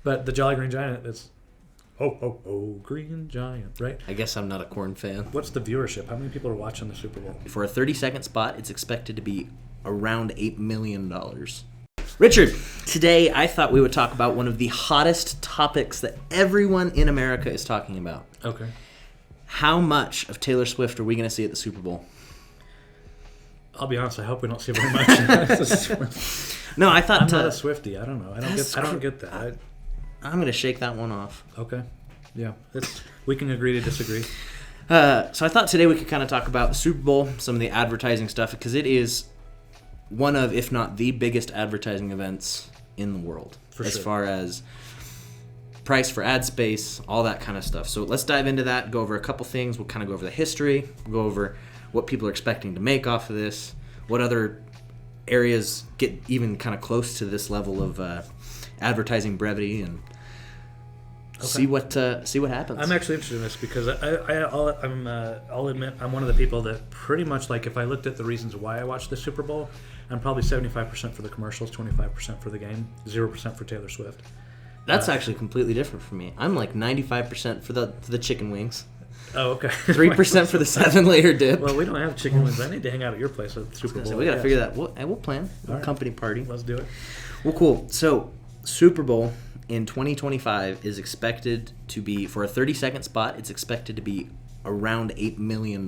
But the Jolly Green Giant is, oh, oh, oh, Green Giant, right? I guess I'm not a corn fan. What's the viewership? How many people are watching the Super Bowl? For a 30-second spot, it's expected to be around $8 million. Richard, today I thought we would talk about one of the hottest topics that everyone in America is talking about. Okay. How much of Taylor Swift are we going to see at the Super Bowl? I'll be honest, I hope we don't see very much. No, I thought... I'm not a Swiftie. I don't know. I don't get that. I'm going to shake that one off. Okay. Yeah. We can agree to disagree. So I thought today we could kind of talk about the Super Bowl, some of the advertising stuff, because it is one of, if not the biggest advertising events in the world. As far as price for ad space, all that kind of stuff. So let's dive into that, go over a couple things. We'll kind of go over the history, go over what people are expecting to make off of this, what other areas get even kind of close to this level of advertising brevity, and see what happens. I'm actually interested in this because I'll admit I'm one of the people that pretty much, like, if I looked at the reasons why I watched the Super Bowl, I'm probably 75% for the commercials, 25% for the game, 0% for Taylor Swift. That's actually completely different from me. I'm like 95% for the chicken wings. Oh, okay. 3% for the 7-layer dip. Well, we don't have chicken wings. I need to hang out at your place at the Super Bowl. So we got to figure that. We'll plan a company party. Let's do it. Well, cool. So Super Bowl in 2025 is expected to be, for a 30-second spot, it's expected to be around $8 million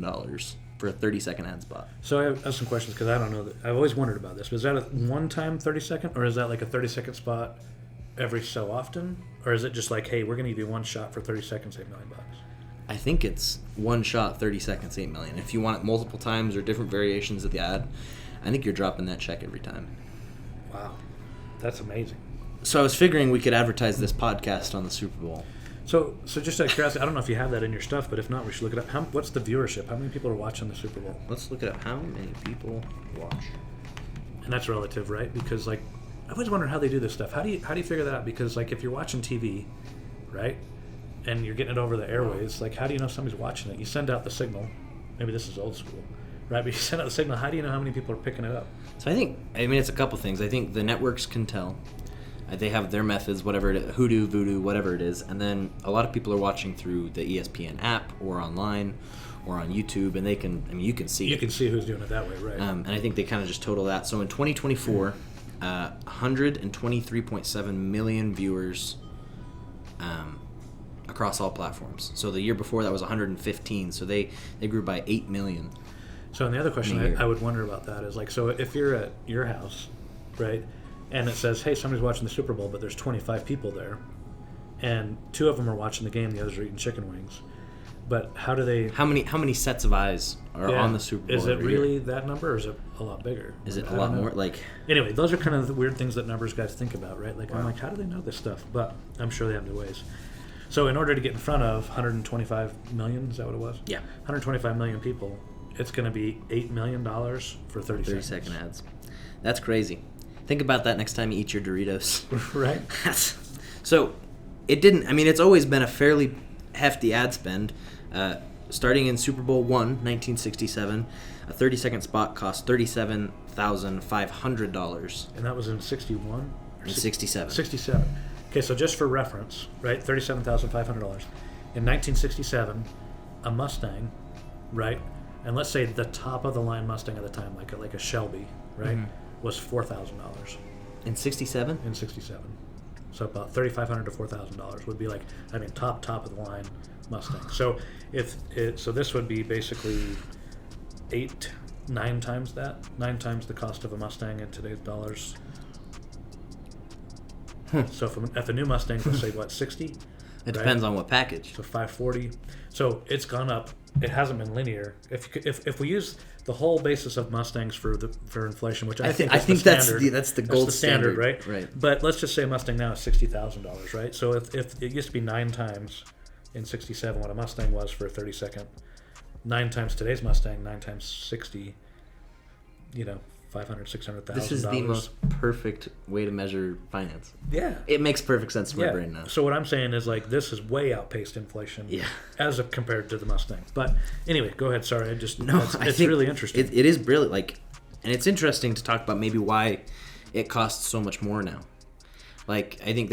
for a 30-second ad spot. So I have some questions because I don't know. I've always wondered about this. Was that a one-time 30-second, or is that like a 30-second spot every so often? Or is it just like, hey, we're going to give you one shot for 30 seconds, $8 million? I think it's one shot, 30 seconds, $8 million. If you want it multiple times or different variations of the ad, I think you're dropping that check every time. Wow. That's amazing. So I was figuring we could advertise this podcast on the Super Bowl. So just out of curiosity, I don't know if you have that in your stuff, but if not, we should look it up. What's the viewership? How many people are watching the Super Bowl? Let's look it up. How many people watch? And that's relative, right? Because, like, I always wonder how they do this stuff. How do you figure that out? Because, like, if you're watching TV, right, and you're getting it over the airways, like, how do you know somebody's watching it? You send out the signal. Maybe this is old school, right? But you send out the signal. How do you know how many people are picking it up? So I mean, it's a couple things. I think the networks can tell. They have their methods, whatever it is, Hoodoo, Voodoo, whatever it is. And then a lot of people are watching through the ESPN app or online or on YouTube, and you can see it. You can see who's doing it that way, right? And I think they kind of just total that. So in 2024, 123.7 million viewers across all platforms. So the year before that was 115. So they grew by 8 million. So and the other question I would wonder about that is, like, so if you're at your house, right, and it says, hey, somebody's watching the Super Bowl, but there's 25 people there, and 2 of them are watching the game, the others are eating chicken wings. But how do they... How many sets of eyes are on the Super Bowl? Is it really that number, or is it a lot bigger? Is it a lot more? Anyway, those are kind of the weird things that numbers guys think about, right? Like, wow. I'm like, how do they know this stuff? But I'm sure they have their ways. So in order to get in front of 125 million, is that what it was? Yeah. 125 million people, it's going to be $8 million for 30 seconds. 30-second ads. That's crazy. Think about that next time you eat your Doritos. Right. So it didn't... I mean, it's always been a fairly hefty ad spend. Starting in Super Bowl I, 1967, a 30-second spot cost $37,500. And that was in 61? Or 67. 67. Okay, so just for reference, right, $37,500. In 1967, a Mustang, right, and let's say the top-of-the-line Mustang at the time, like a Shelby, right, was $4,000. In 67? In 67. So about $3,500 to $4,000 would be like, top of the line Mustang. So so this would be basically 9 times that, 9 times the cost of a Mustang in today's dollars. So if a new Mustang was, say, what, 60? It depends on what package. So 540. So it's gone up. It hasn't been linear. If we use the whole basis of Mustangs for inflation, which I think that's the gold standard, right? Right. But let's just say a Mustang now is $60,000, right? So if it used to be 9 times in 67 what a Mustang was for a 30-second, 9 times today's Mustang, 9 times 60, $500,000, $600,000. This is the most perfect way to measure finance. Yeah. It makes perfect sense to my brain now. So what I'm saying is, like, this has way outpaced inflation as compared to the Mustang. But anyway, go ahead. Sorry. It's really interesting. It is brilliant. And it's interesting to talk about maybe why it costs so much more now. Like, I think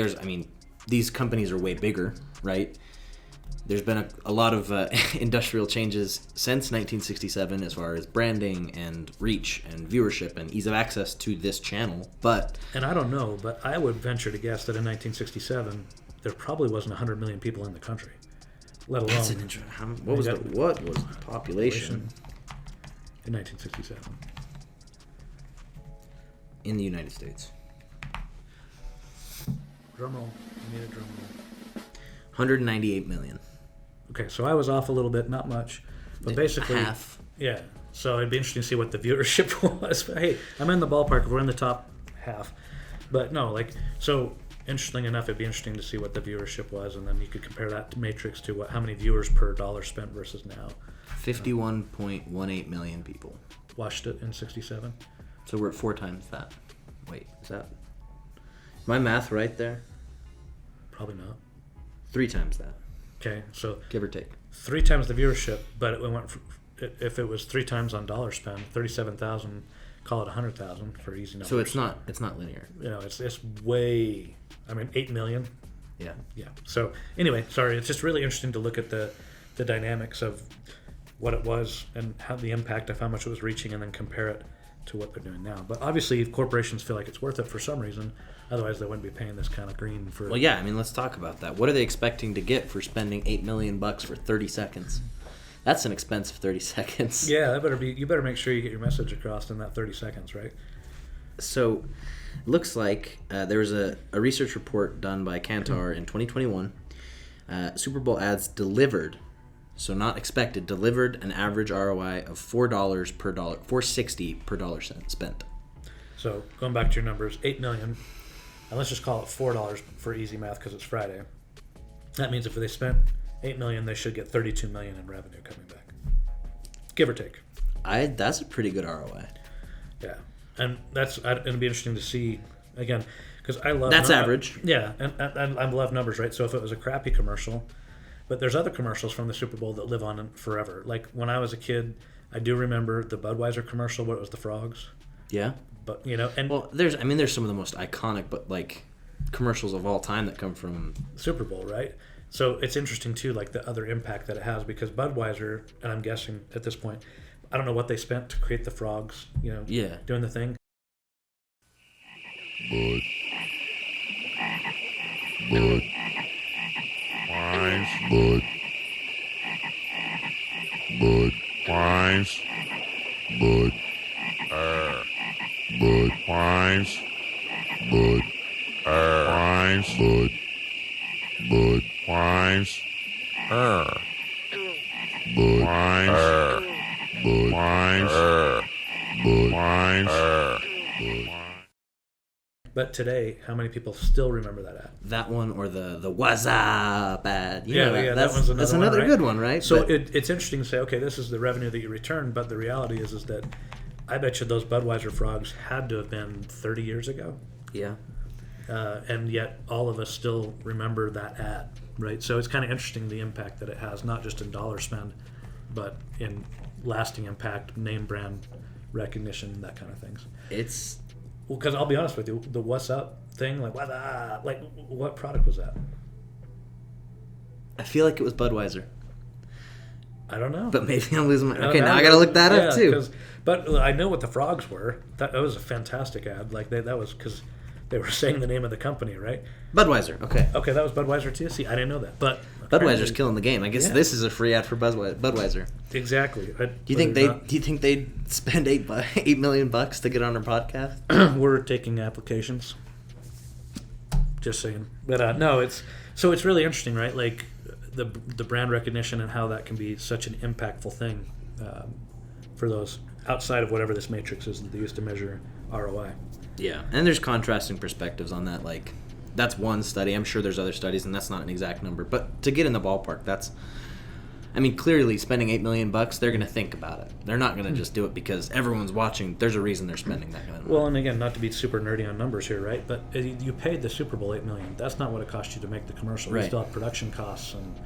these companies are way bigger, right? There's been a lot of industrial changes since 1967 as far as branding and reach and viewership and ease of access to this channel. And I don't know, but I would venture to guess that in 1967 there probably wasn't 100 million people in the country, let alone. That's an interesting. What was the population in 1967 in the United States? Drum roll. I need a drum roll. 198 million. Okay, so I was off a little bit, not much, but basically half. Yeah. So it'd be interesting to see what the viewership was. But hey, I'm in the ballpark. We're in the top half, but no, like so. Interesting enough, it'd be interesting to see what the viewership was, and then you could compare that to Matrix to how many viewers per dollar spent versus now. 51.18 million people watched it in 67. So we're at 4 times that. Wait, is my math right there? Probably not. 3 times that. Okay, so give or take 3 times the viewership, but it went if it was 3 times on dollar spend, 37,000. Call it 100,000 for easy numbers. So it's not linear. You know, it's way. I mean, 8 million. Yeah. So anyway, sorry. It's just really interesting to look at the dynamics of what it was and how the impact of how much it was reaching, and then compare it to what they're doing now. But obviously, corporations feel like it's worth it for some reason. Otherwise, they wouldn't be paying this kind of green for. Well, yeah. I mean, let's talk about that. What are they expecting to get for spending $8 million for 30 seconds? That's an expensive 30 seconds. Yeah, that better be. You better make sure you get your message across in that 30 seconds, right? So, looks like there was a research report done by Kantar in 2021. Super Bowl ads delivered, so not expected, delivered an average ROI of $4 per dollar, $4.60 per dollar spent. So going back to your numbers, 8 million, and let's just call it $4 for easy math because it's Friday. That means if they spent 8 million, they should get 32 million in revenue coming back, give or take. That's a pretty good ROI. Yeah, and it'll be interesting to see again because I love that's average. Yeah, and I love numbers, right? So if it was a crappy commercial, but there's other commercials from the Super Bowl that live on forever. Like when I was a kid, I do remember the Budweiser commercial where it was the frogs. Yeah, but and well, there's some of the most iconic, but like commercials of all time that come from Super Bowl, right? So it's interesting too, like the other impact that it has, because Budweiser, and I'm guessing at this point, I don't know what they spent to create the frogs, doing the thing. Bud. Wines. Bud. Wines. Bud. Bud. Wines. Bud. Wines. Bud. Bud. Wines. Bud. Wines. Bud. Wines. Bud. Wines. But today, how many people still remember that ad? That one or the what's up ad? That's another one, right? good one, right? So it's interesting to say, okay, this is the revenue that you return, but the reality is that I bet you those Budweiser frogs had to have been 30 years ago. Yeah. And yet all of us still remember that ad, right? So it's kind of interesting the impact that it has, not just in dollar spend, but in lasting impact, name brand recognition, that kind of things. It's... Well, because I'll be honest with you, the "What's Up" thing, what product was that? I feel like it was Budweiser. I don't know. But maybe I'm losing my... Okay, now I got to look that up too. But I know what the frogs were. That was a fantastic ad. Like that was because they were saying the name of the company, right? Budweiser. Okay. Okay, that was Budweiser too. See, I didn't know that. But Budweiser's killing the game. I guess this is a free ad for Budweiser. Exactly. Do you think they'd spend $8 million to get on our podcast? We're taking applications. Just saying. But no, it's really interesting, right? Like the brand recognition and how that can be such an impactful thing for those outside of whatever this matrix is that they use to measure ROI. Yeah, and there's contrasting perspectives on that. Like, that's one study. I'm sure there's other studies, and that's not an exact number. But to get in the ballpark, clearly spending $8 million, they're going to think about it. They're not going to just do it because everyone's watching. There's a reason they're spending that kind of money. Well, and again, not to be super nerdy on numbers here, right? But you paid the Super Bowl $8 million. That's not what it cost you to make the commercial. Right. You still have production costs and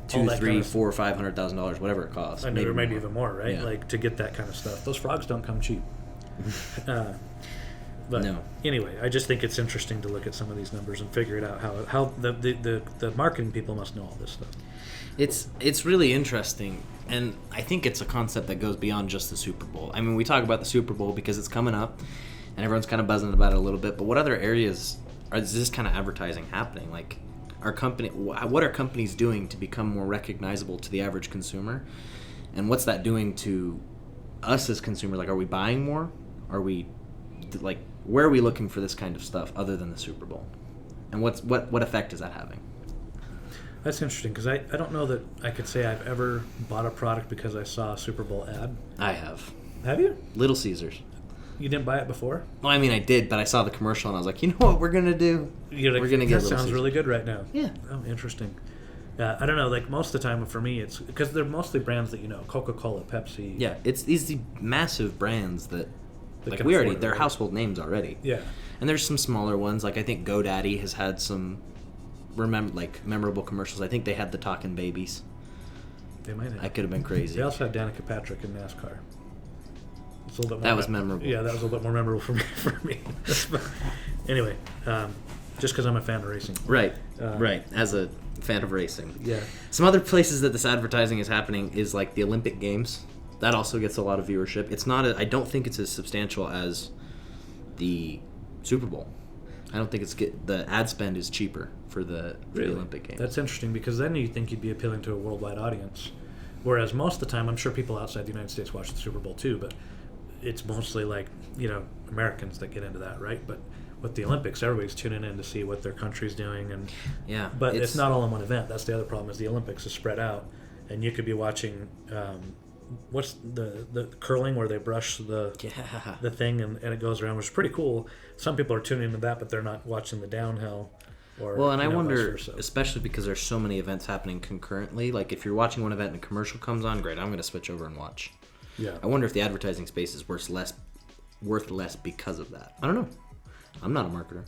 $200,000, $300,000, $400,000, $500,000, whatever it costs. And maybe even more, right? Yeah. Like to get that kind of stuff. Those frogs don't come cheap. But No. anyway, I just think it's interesting to look at some of these numbers and figure it out how the marketing people must know all this stuff. It's really interesting, and I think it's a concept that goes beyond just the Super Bowl. I mean, we talk about the Super Bowl because it's coming up, and everyone's kind of buzzing about it a little bit. But what other areas is this kind of advertising happening? Like, what are companies doing to become more recognizable to the average consumer, and what's that doing to us as consumers? Like, are we buying more? Are we like, where are we looking for this kind of stuff other than the Super Bowl? And what effect is that having? That's interesting because I don't know that I could say I've ever bought a product because I saw a Super Bowl ad. I have. Have you? Little Caesars. You didn't buy it before? Well, I mean, I did, but I saw the commercial and I was like, you know what we're gonna do? You're like, we're gonna get that Little sounds Caesars. really good right now. Yeah. Oh, interesting. I don't know. Like most of the time, for me, it's because they're mostly brands that you know: Coca-Cola, Pepsi. Yeah, it's these massive brands that They like can we afford already it, they're right? household names already. Yeah. And there's some smaller ones, like I think GoDaddy has had some memorable commercials. I think they had the Talking Babies. They might have. I could have been crazy. They also had Danica Patrick in NASCAR. It's a little bit more That was memorable. Yeah, that was a little bit more memorable for me. But anyway, just because I'm a fan of racing. Right, right. As a fan of racing. Yeah. Some other places that this advertising is happening is like the Olympic Games. That also gets a lot of viewership. It's not. I don't think it's as substantial as the Super Bowl. I don't think the ad spend is cheaper for the Olympic Games. That's interesting because then you think you'd be appealing to a worldwide audience, whereas most of the time, I'm sure people outside the United States watch the Super Bowl too, but it's mostly like Americans that get into that, right? But with the Olympics, everybody's tuning in to see what their country's doing, and yeah, but it's not all in one event. That's the other problem: is the Olympics is spread out, and you could be watching. What's the curling where they brush the thing and it goes around, which is pretty cool. Some people are tuning into that, but they're not watching the downhill. Or, I wonder, vice versa. especially because there's so many events happening concurrently. Like if you're watching one event and a commercial comes on, great, I'm going to switch over and watch. Yeah. I wonder if the advertising space is worth less because of that. I don't know. I'm not a marketer.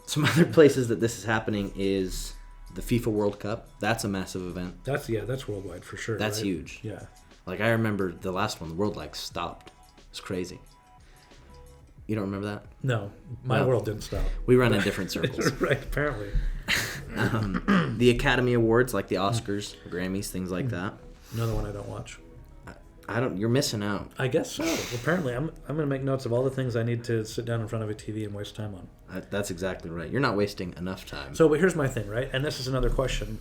Some other places that this is happening is the FIFA World Cup. That's a massive event. That's worldwide for sure. That's right? huge. Yeah. Like I remember the last one, the world stopped. It's crazy. You don't remember that? No, my Well, world didn't stop. We run in different circles. Right, apparently. The Academy Awards, like the Oscars, Grammys, things like that. Another one I don't watch. You're missing out. I guess so. Apparently, I'm going to make notes of all the things I need to sit down in front of a TV and waste time on. That's exactly right. You're not wasting enough time. So, but here's my thing, right? And this is another question,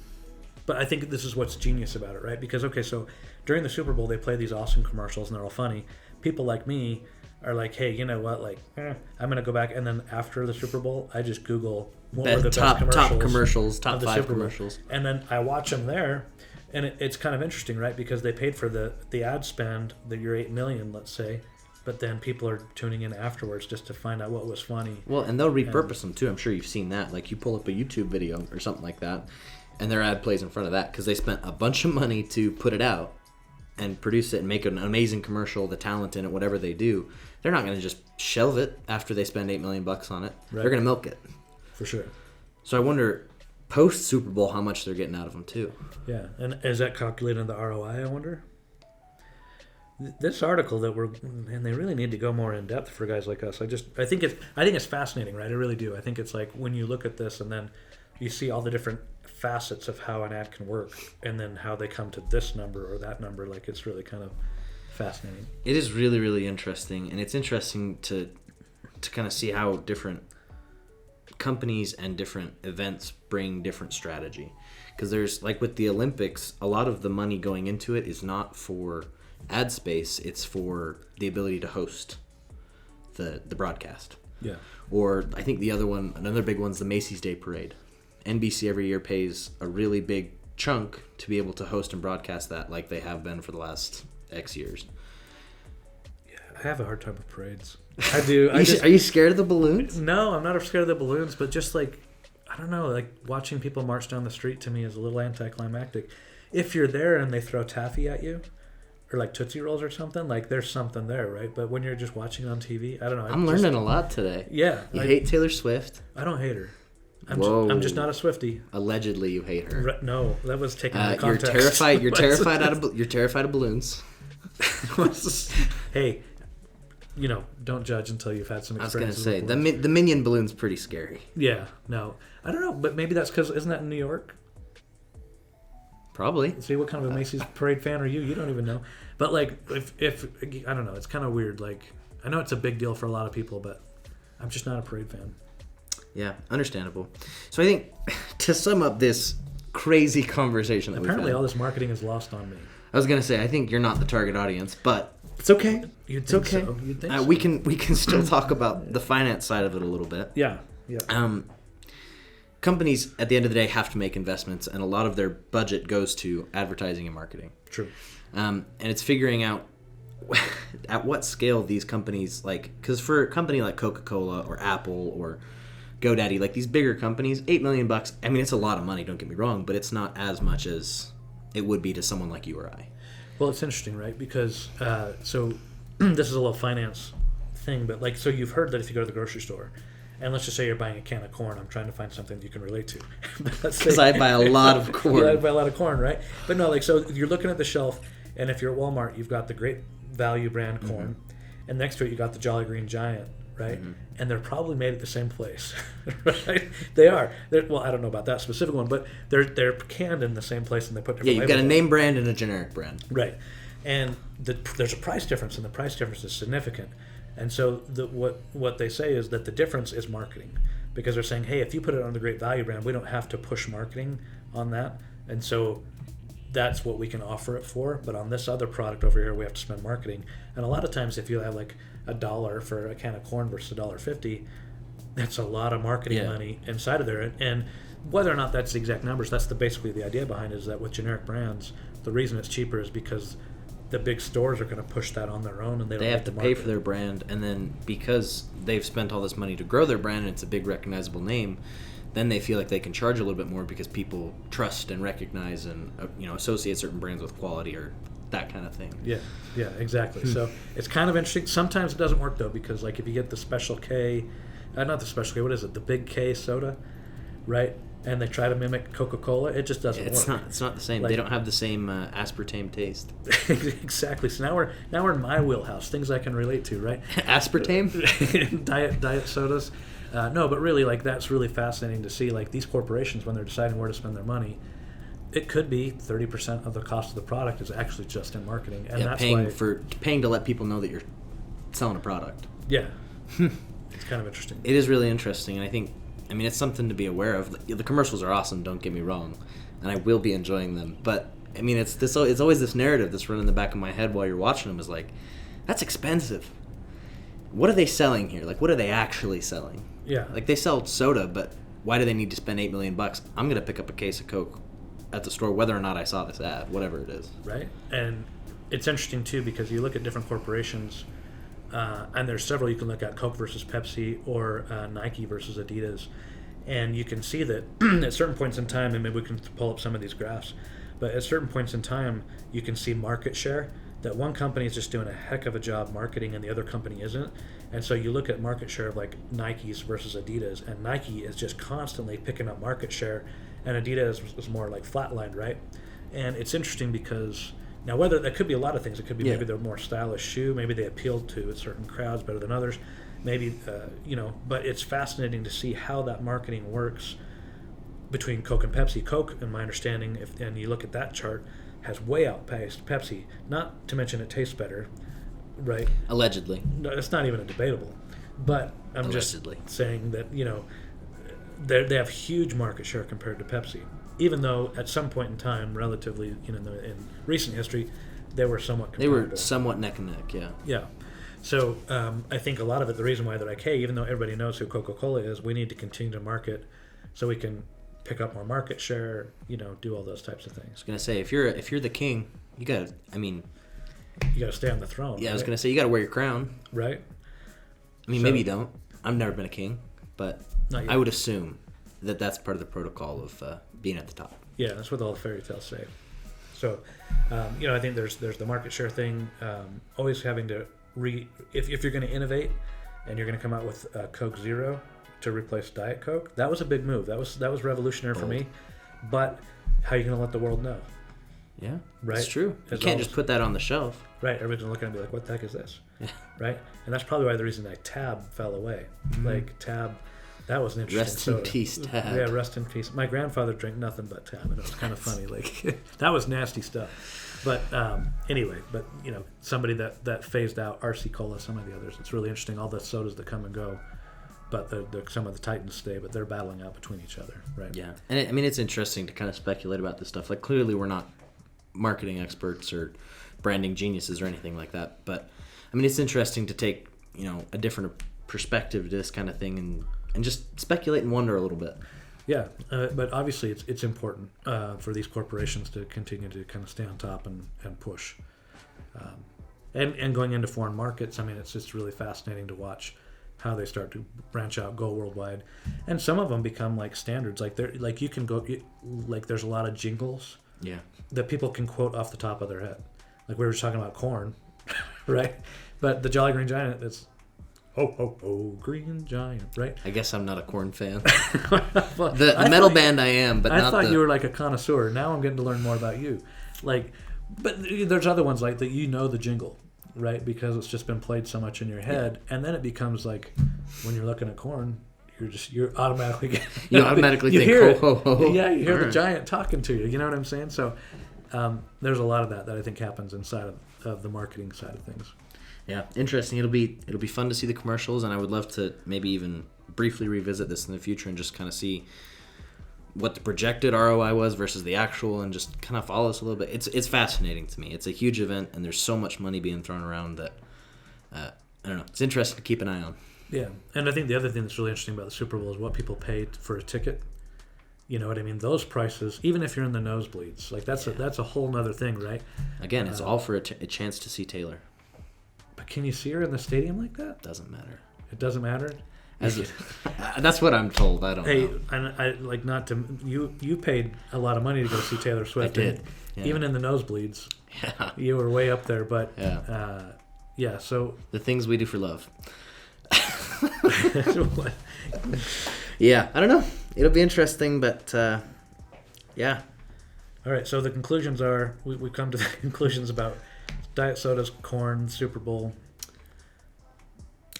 but I think this is what's genius about it, right? Because, okay, so during the Super Bowl, they play these awesome commercials, and they're all funny. People like me are like, hey, you know what? Like, I'm going to go back, and then after the Super Bowl, I just Google what were the top commercials, of top the 5 Super Bowl. commercials. And then I watch them there, and it's kind of interesting, right? Because they paid for the ad spend, your $8 million, let's say, but then people are tuning in afterwards just to find out what was funny. Well, and they'll repurpose them too. I'm sure you've seen that. Like you pull up a YouTube video or something like that, and their ad plays in front of that because they spent a bunch of money to put it out and produce it and make an amazing commercial, the talent in it, whatever they do. They're not going to just shelve it after they spend $8 million on it. Right. They're going to milk it. For sure. So I wonder, post Super Bowl, how much they're getting out of them too. Yeah, and is that calculated in the ROI, I wonder? This article and they really need to go more in depth for guys like us. I think it's fascinating, right? I really do. I think it's like when you look at this and then you see all the different facets of how an ad can work and then how they come to this number or that number, like it's really kind of fascinating. It is really, really interesting, and it's interesting to kind of see how different companies and different events bring different strategy. Because there's, like with the Olympics, a lot of the money going into it is not for ad space, it's for the ability to host the broadcast. Yeah. Or I think another big one's the Macy's Day Parade. NBC every year pays a really big chunk to be able to host and broadcast that like they have been for the last X years. Yeah, I have a hard time with parades. I do. Are you scared of the balloons? No, I'm not scared of the balloons, but just like, I don't know, like watching people march down the street to me is a little anticlimactic. If you're there and they throw taffy at you, or like Tootsie Rolls or something, like there's something there, right? But when you're just watching on TV, I don't know. I'm learning a lot today. Yeah. You hate Taylor Swift? I don't hate her. Whoa. I'm just not a Swiftie. Allegedly, you hate her. No, that was taken out of context. You're terrified of balloons. Hey, don't judge until you've had some I was going experience. to say, the Minion balloon's pretty scary. Yeah, no. I don't know, but maybe that's because, isn't that in New York? Probably. See, what kind of a Macy's parade fan are you? You don't even know. But, like, if I don't know, it's kind of weird. Like, I know it's a big deal for a lot of people, but I'm just not a parade fan. Yeah, understandable. So I think, to sum up this crazy conversation that apparently we've had, all this marketing is lost on me. I was going to say, I think you're not the target audience, but it's okay. You'd think it's okay. so. You'd think so. We can still talk about the finance side of it a little bit. Yeah. Companies, at the end of the day, have to make investments, and a lot of their budget goes to advertising and marketing. True. And it's figuring out at what scale these companies, like, because for a company like Coca-Cola or Apple or GoDaddy, like these bigger companies, $8 million, I mean, it's a lot of money, don't get me wrong, but it's not as much as it would be to someone like you or I. Well, it's interesting, right? Because, so this is a little finance thing, but like, so you've heard that if you go to the grocery store, and let's just say you're buying a can of corn. I'm trying to find something that you can relate to. Because I buy a lot of corn. Yeah, I buy a lot of corn, right? But no, like, so you're looking at the shelf, and if you're at Walmart, you've got the Great Value brand corn, and next to it you got the Jolly Green Giant, right? And they're probably made at the same place, right? They are. Well, I don't know about that specific one, but they're canned in the same place, and they put different you've got a labels name brand and a generic brand. Right. And there's a price difference, and the price difference is significant. And so what they say is that the difference is marketing, because they're saying, hey, if you put it on the Great Value brand, we don't have to push marketing on that. And so that's what we can offer it for. But on this other product over here, we have to spend marketing. And a lot of times, if you have like $1 for a can of corn versus $1.50, that's a lot of marketing money inside of there. And whether or not that's the exact numbers, that's basically the idea behind it, is that with generic brands, the reason it's cheaper is because the big stores are going to push that on their own, and they have to pay for their brand, and then because they've spent all this money to grow their brand and it's a big recognizable name, then they feel like they can charge a little bit more because people trust and recognize and associate certain brands with quality or that kind of thing. Yeah, exactly. So it's kind of interesting. Sometimes it doesn't work though, because like if you get the Special K, not the Special K, what is it? The Big K soda, right? And they try to mimic Coca-Cola, it just doesn't work. It's not the same. Like, they don't have the same aspartame taste. Exactly. So now we're in my wheelhouse, things I can relate to, right? Aspartame? diet sodas. No, but really, like, that's really fascinating to see. Like, these corporations, when they're deciding where to spend their money, it could be 30% of the cost of the product is actually just in marketing, and that's paying to let people know that you're selling a product. Yeah, it's kind of interesting. It is really interesting, and I think. I mean, it's something to be aware of. The commercials are awesome, don't get me wrong, and I will be enjoying them. But, I mean, it's always this narrative that's running in the back of my head while you're watching them is like, that's expensive. What are they selling here? Like, what are they actually selling? Yeah. Like, they sell soda, but why do they need to spend $8 million? I'm going to pick up a case of Coke at the store, whether or not I saw this ad, whatever it is. Right. And it's interesting, too, because you look at different corporations, and there's several you can look at, Coke versus Pepsi or Nike versus Adidas, and you can see that at certain points in time, and maybe we can pull up some of these graphs, but at certain points in time, you can see market share, that one company is just doing a heck of a job marketing and the other company isn't. And so you look at market share of like Nike's versus Adidas, and Nike is just constantly picking up market share, and Adidas is more like flatlined, right? And it's interesting because now, whether that could be a lot of things, it could be maybe they're more stylish shoe, maybe they appeal to certain crowds better than others, maybe but it's fascinating to see how that marketing works between Coke and Pepsi. Coke, in my understanding, and you look at that chart, has way outpaced Pepsi. Not to mention it tastes better, right? Allegedly. No, it's not even a debatable. But I'm Allegedly. just saying that they have huge market share compared to Pepsi. Even though at some point in time, relatively, in recent history, they were somewhat comparable. They were somewhat neck and neck, yeah. Yeah. So I think a lot of it, the reason why they're like, hey, even though everybody knows who Coca-Cola is, we need to continue to market so we can pick up more market share, do all those types of things. I was going to say, if you're the king, you got to, you got to stay on the throne. Yeah, right? I was going to say, you got to wear your crown. Right. I mean, maybe you don't. I've never been a king, but I would assume that that's part of the protocol of being at the top. Yeah, that's what all the fairy tales say. So, I think there's the market share thing. Always having to if you're going to innovate and you're going to come out with Coke Zero to replace Diet Coke, that was a big move. That was revolutionary for me. But how are you going to let the world know? Yeah, right? It's true. You can't just put that on the shelf. Right, everybody's looking and be like, what the heck is this? Right? And that's probably why the reason that Tab fell away. Like, Tab, that was an interesting Rest in soda. peace, Tab. Yeah, rest in peace. My grandfather drank nothing but Tab, and it was kind of funny. Like, that was nasty stuff. But anyway, somebody that phased out RC Cola, some of the others, it's really interesting, all the sodas that come and go. But some of the Titans stay, but they're battling out between each other, right? Yeah, and it's interesting to kind of speculate about this stuff. Like, clearly we're not marketing experts or branding geniuses or anything like that. But, I mean, it's interesting to take, a different perspective to this kind of thing and just speculate and wonder a little bit. Yeah, but obviously it's important for these corporations to continue to kind of stay on top and push. And going into foreign markets, I mean, it's just really fascinating to watch how they start to branch out, go worldwide, and some of them become like standards. Like you can go, like there's a lot of jingles, that people can quote off the top of their head. Like we were just talking about corn, right? But the Jolly Green Giant, it's ho ho ho Green Giant, right? I guess I'm not a corn fan. Well, the metal band I am, but I thought you were like a connoisseur. Now I'm getting to learn more about you. Like, but there's other ones like that. The jingle. Right, because it's just been played so much in your head, and then it becomes like when you're looking at corn, you're automatically think hear ho, ho, ho. Yeah, you hear the giant talking to you. You know what I'm saying? So there's a lot of that I think happens inside of the marketing side of things. Yeah, interesting. It'll be fun to see the commercials, and I would love to maybe even briefly revisit this in the future and just kind of see what the projected ROI was versus the actual, and just kind of follow us a little bit. It's fascinating to me. It's a huge event, and there's so much money being thrown around that I don't know. It's interesting to keep an eye on. Yeah, and I think the other thing that's really interesting about the Super Bowl is what people pay for a ticket. You know what I mean? Those prices, even if you're in the nosebleeds, like that's a whole nother thing, right? Again, it's all for a chance to see Taylor. But can you see her in the stadium like that? Doesn't matter. It doesn't matter. That's what I'm told. I don't know. Hey, and I like not to you paid a lot of money to go see Taylor Swift. I did. Yeah. Even in the nosebleeds. Yeah. You were way up there, but so the things we do for love. Yeah, I don't know. It'll be interesting, but yeah. All right, so the conclusions are we come to the conclusions about diet sodas, corn, Super Bowl.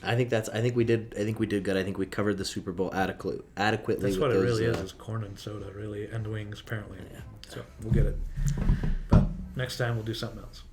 I think we did good. I think we covered the Super Bowl adequately. That's what it really is corn and soda, really, and wings, apparently. Yeah. So we'll get it. But next time we'll do something else.